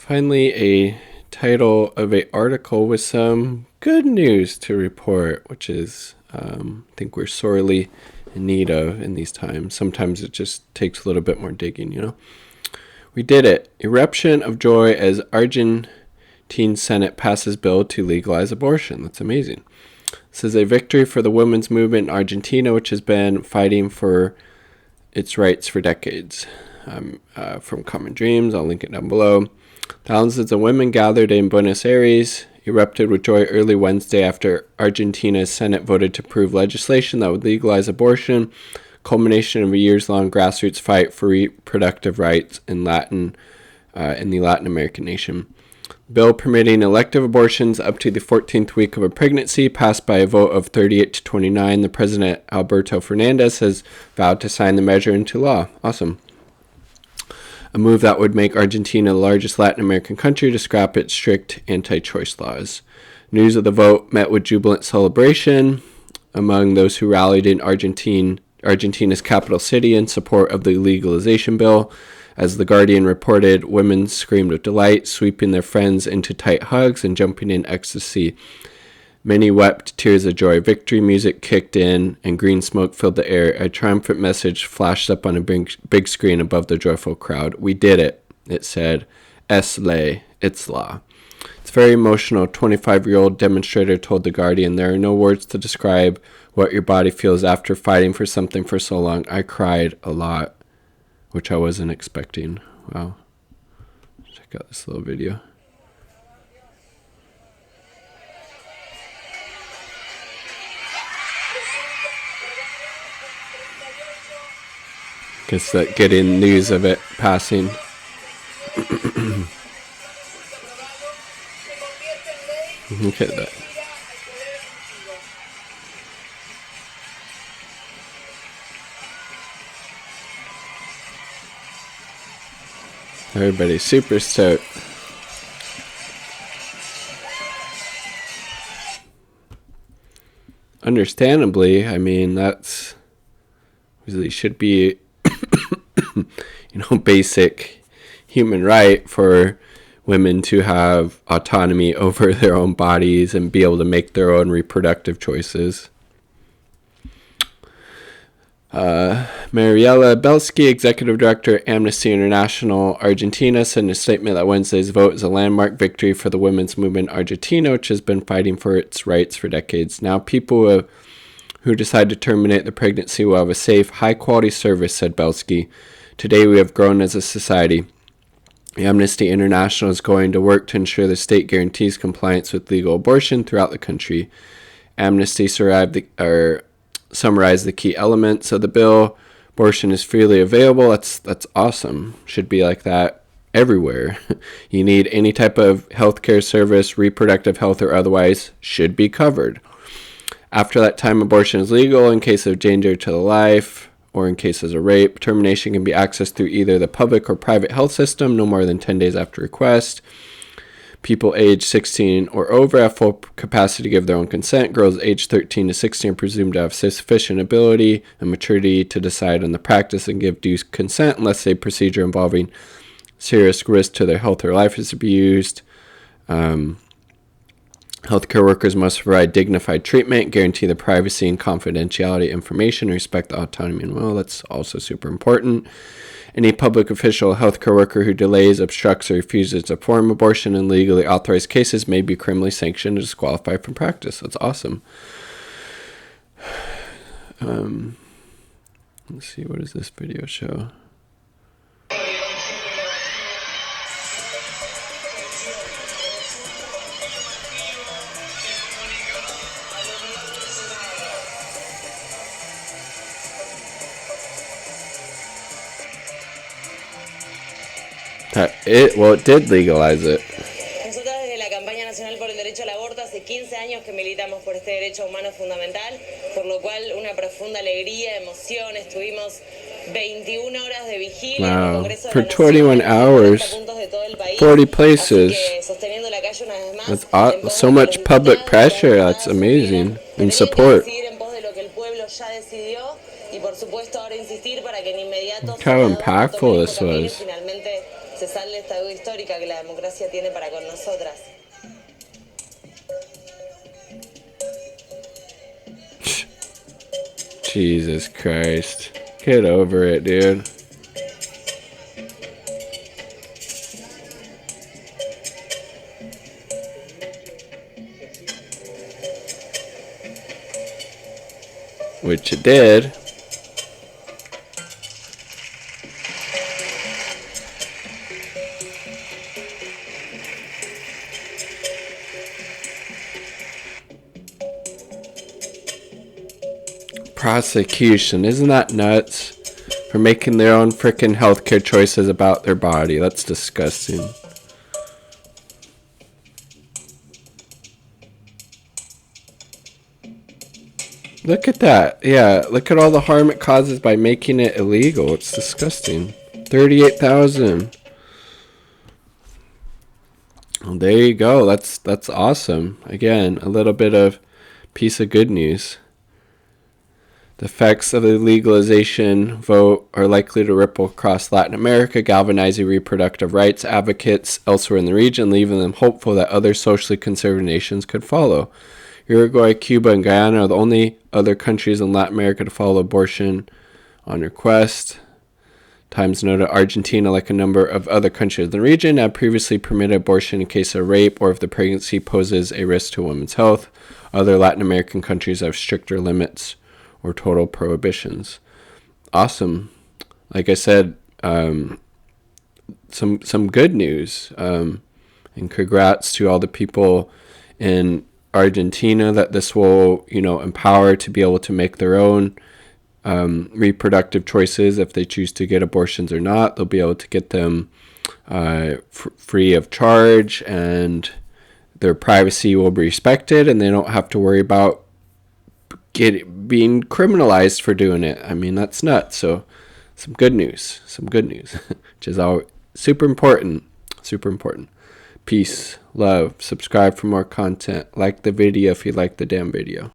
Finally, a title of an article with some good news to report, which is I think we're sorely in need of in these times. Sometimes it just takes a little bit more digging, you know. We did it. Eruption of joy as Argentine Senate passes bill to legalize abortion. That's amazing. This is a victory for the women's movement in Argentina, which has been fighting for its rights for decades. From Common Dreams, I'll link it down below. Thousands of women gathered in Buenos Aires, erupted with joy early Wednesday after Argentina's Senate voted to approve legislation that would legalize abortion, culmination of a years-long grassroots fight for reproductive rights in the Latin American nation. Bill permitting elective abortions up to the 14th week of a pregnancy passed by a vote of 38 to 29. The president, Alberto Fernandez, has vowed to sign the measure into law. Awesome. A move that would make Argentina the largest Latin American country to scrap its strict anti-choice laws. News of the vote met with jubilant celebration among those who rallied in Argentina's capital city in support of the legalization bill. As The Guardian reported, women screamed with delight, sweeping their friends into tight hugs and jumping in ecstasy. Many wept tears of joy. Victory music kicked in, and green smoke filled the air. A triumphant message flashed up on a big screen above the joyful crowd. We did it, it said. Es ley, it's law. It's very emotional. 25-year-old demonstrator told The Guardian, there are no words to describe what your body feels after fighting for something for so long. I cried a lot, which I wasn't expecting. Wow. Check out this little video. Guess that getting news of it passing. Look at that. Everybody's super stoked. Understandably, I mean, that's really should be basic human right for women to have autonomy over their own bodies and be able to make their own reproductive choices. Mariela Belsky, Executive Director, Amnesty International Argentina, said in a statement that Wednesday's vote is a landmark victory for the women's movement in Argentina, which has been fighting for its rights for decades. Now, people who decide to terminate the pregnancy will have a safe, high-quality service, said Belsky. Today, we have grown as a society. Amnesty International is going to work to ensure the state guarantees compliance with legal abortion throughout the country. Amnesty summarized the key elements of the bill. Abortion is freely available. That's awesome. Should be like that everywhere. You need any type of healthcare service, reproductive health or otherwise, should be covered. After that time, abortion is legal in case of danger to the life or in cases of rape. Termination can be accessed through either the public or private health system no more than 10 days after request. People age 16 or over have full capacity to give their own consent. Girls age 13 to 16 are presumed to have sufficient ability and maturity to decide on the practice and give due consent unless a procedure involving serious risk to their health or life is to be used. Healthcare workers must provide dignified treatment, guarantee the privacy and confidentiality of information, and respect the autonomy and will. That's also super important. Any public official or healthcare worker who delays, obstructs, or refuses to perform abortion in legally authorized cases may be criminally sanctioned and disqualified from practice. That's awesome. Let's see, what does this video show? It did legalize it. Nosotras desde la Campaña Nacional por el Derecho al Aborto hace 15 años que militamos por este derecho humano fundamental, por lo cual una profunda alegría, emoción. Estuvimos 21 horas de vigilia en el Congreso de la Nación, 21 hours, 40 places. sosteniendo la calle una vez más. That's so much public pressure. That's amazing. And support. Y por supuesto ahora insistir para que en inmediato how impactful this was. Finalmente se se salde esta deuda histórica que la democracia tiene para con nosotras. Jesus Christ. Get over it, dude. Which it did. Prosecution. Isn't that nuts? For making their own freaking healthcare choices about their body. That's disgusting. Look at that. Yeah, look at all the harm it causes by making it illegal. It's disgusting. 38,000. Well, there you go. That's awesome. Again, a little bit of piece of good news. The effects of the legalization vote are likely to ripple across Latin America, galvanizing reproductive rights advocates elsewhere in the region, leaving them hopeful that other socially conservative nations could follow. Uruguay, Cuba, and Guyana are the only other countries in Latin America to follow abortion on request. Times noted Argentina, like a number of other countries in the region, have previously permitted abortion in case of rape or if the pregnancy poses a risk to a woman's health. Other Latin American countries have stricter limits or total prohibitions. Awesome. Like I said, some good news. And congrats to all the people in Argentina that this will, empower to be able to make their own reproductive choices. If they choose to get abortions or not, they'll be able to get them free of charge, and their privacy will be respected, and they don't have to worry about being criminalized for doing it. I mean, that's nuts. So some good news, which is all super important. Peace, love, subscribe for more content, like the video if you like the damn video.